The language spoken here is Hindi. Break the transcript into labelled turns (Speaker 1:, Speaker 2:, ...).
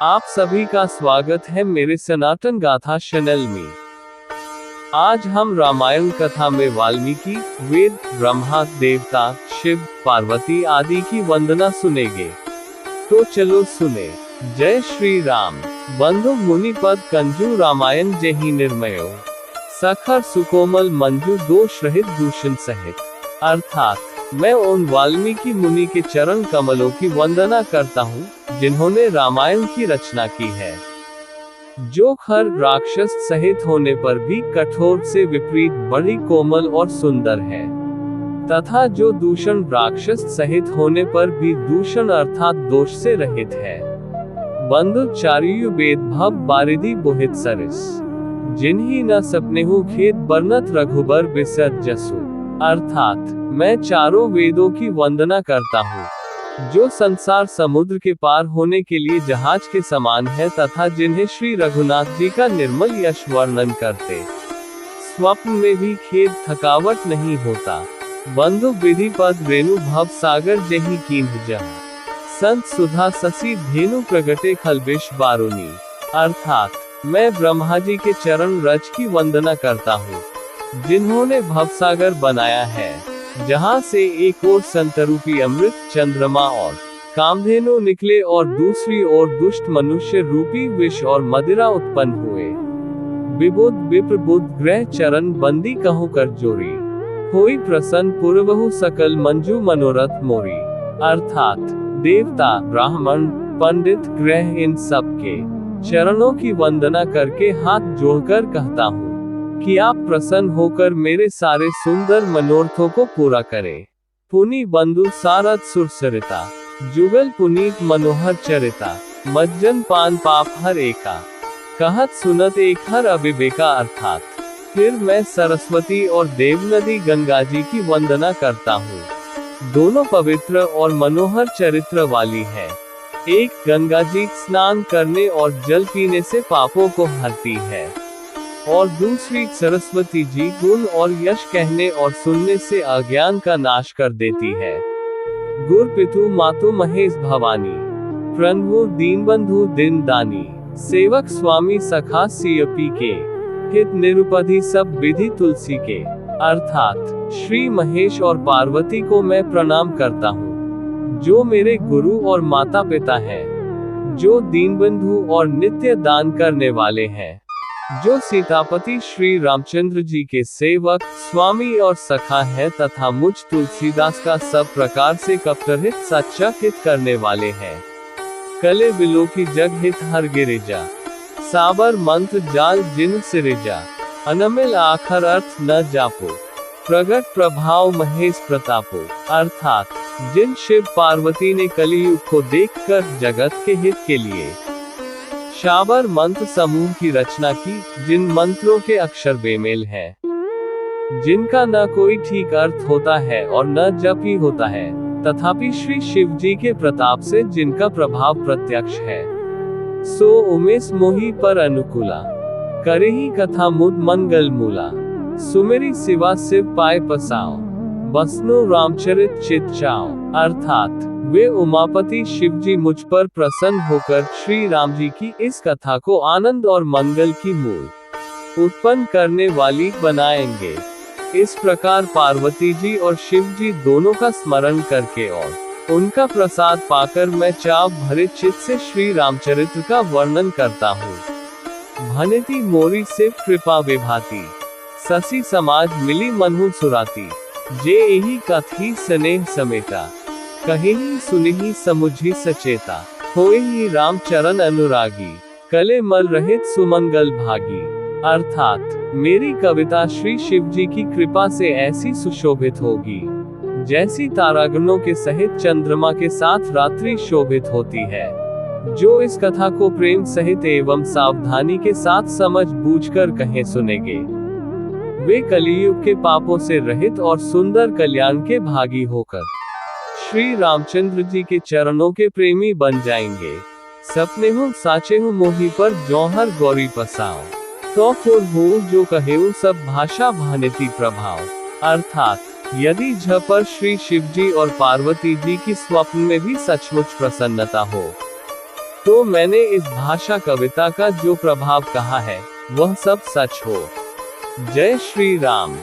Speaker 1: आप सभी का स्वागत है मेरे सनातन गाथा चैनल में। आज हम रामायण कथा में वाल्मीकि, वेद, ब्रह्मा, देवता, शिव, पार्वती आदि की वंदना सुनेंगे। तो चलो सुने। जय श्री राम। बंधु मुनिपद कंजू रामायण जहि निर्मयो, सखर सुकोमल मंजू दोष रहित दूषण सहित। अर्थात मैं उन वाल्मीकि मुनि के चरण कमलों की वंदना करता हूँ, जिन्होंने रामायण की रचना की है, जो खर राक्षस सहित होने पर भी कठोर से विपरीत बड़ी कोमल और सुंदर है, तथा जो दूषण राक्षस सहित होने पर भी दूषण अर्थात दोष से रहित है। बंधु चारियु वेद भव बारिधि बोहित सरिस, जिन्हीं न सपनेहु खेत बरनत रघुबर बिसत जसु। अर्थात मैं चारों वेदों की वंदना करता हूँ, जो संसार समुद्र के पार होने के लिए जहाज के समान है, तथा जिन्हें श्री रघुनाथ जी का निर्मल यश वर्णन करते स्वप्न में भी खेद थकावट नहीं होता। बंधु विधि पद रेणु भव सागर जहि कीन्ह जह, संत सुधा ससी धेनु प्रगटे खलबिश बारुनी। अर्थात मैं ब्रह्मा जी के चरण रज की वंदना करता हूँ, जिन्होंने भवसागर बनाया है, जहाँ से एक ओर संतरूपी अमृत, चंद्रमा और कामधेनु निकले और दूसरी ओर दुष्ट मनुष्य रूपी विष और मदिरा उत्पन्न हुए। विबुध विप्र बुध ग्रह चरण बंदी कहूँ कर जोरी, होई प्रसन्न पूर्वहु सकल मंजू मनोरथ मोरी। अर्थात देवता, ब्राह्मण, पंडित, ग्रह इन सब के चरणों की वंदना करके हाथ जोड़कर कहता हूँ कि आप प्रसन्न होकर मेरे सारे सुंदर मनोरथों को पूरा करें। पुनि बंधु सारथ सुरसरिता, जुगल पुनीत मनोहर चरिता, मज्जन पान पाप हर एका, कहत सुनत एक हर अविवेका। अर्थात फिर मैं सरस्वती और देवनदी गंगा जी की वंदना करता हूँ। दोनों पवित्र और मनोहर चरित्र वाली है। एक गंगा जी स्नान करने और जल पीने से पापों को हरती है, और दूसरी सरस्वती जी गुण और यश कहने और सुनने से अज्ञान का नाश कर देती है। गुर पितु मातु महेश भवानी, प्रणवो दीनबंधु दिन दानी, सेवक स्वामी सखा सियपी के, हित निरुपधि सब विधि तुलसी के। अर्थात श्री महेश और पार्वती को मैं प्रणाम करता हूँ, जो मेरे गुरु और माता पिता हैं, जो दीनबंधु और नित्य दान करने वाले हैं, जो सीतापति श्री रामचंद्र जी के सेवक, स्वामी और सखा है, तथा मुझ तुलसीदास का सब प्रकार से कपटरहित सच्चा हित करने वाले हैं। कले बिलो की जग हित हर गिरिजा, साबर मंत्र जाल जिन सिरिजा, अनमिल आखर अर्थ न जापो, प्रगट प्रभाव महेश प्रतापो। अर्थात जिन शिव पार्वती ने कलियुग को देखकर जगत के हित के लिए शाबर मंत्र समूह की रचना की, जिन मंत्रों के अक्षर बेमेल हैं, जिनका न कोई ठीक अर्थ होता है और न जप ही होता है, तथापि श्री शिव जी के प्रताप से जिनका प्रभाव प्रत्यक्ष है, सो उमेश मोही पर अनुकूला, करही कथा मुद मंगल मूला, सुमेरी सिवा शिव पाए पसाओ, बसनो रामचरित चित चाओ। अर्थात वे उमापति शिव जी मुझ पर प्रसन्न होकर श्री राम जी की इस कथा को आनंद और मंगल की मूल उत्पन्न करने वाली बनाएंगे। इस प्रकार पार्वती जी और शिव जी दोनों का स्मरण करके और उनका प्रसाद पाकर मैं चाव भरे चित्त से श्री रामचरित्र का वर्णन करता हूँ। भनिति मोरी से कृपा विभाती, ससी समाज मिली मनहु सुराती, जे एही कथी स्नेह समेटा, कहेही सुनेही समुझी सचेता, होएही राम चरण अनुरागी, कले मल रहित सुमंगल भागी। अर्थात मेरी कविता श्री शिव जी की कृपा से ऐसी सुशोभित होगी, जैसी तारागणों के सहित चंद्रमा के साथ रात्रि शोभित होती है। जो इस कथा को प्रेम सहित एवं सावधानी के साथ समझ बूझकर कहें सुनेंगे, वे कलियुग के पापों से रहित और सुंदर कल्याण के भागी होकर श्री रामचंद्र जी के चरणों के प्रेमी बन जाएंगे। सपनेहु साचेहु मोही पर जौहर गौरी पसाओ, तो फुर हो जो कहेऊ सब भाषा भानिति प्रभाव। अर्थात यदि झ पर श्री शिव जी और पार्वती जी की स्वप्न में भी सचमुच प्रसन्नता हो, तो मैंने इस भाषा कविता का जो प्रभाव कहा है, वह सब सच हो। जय श्री राम।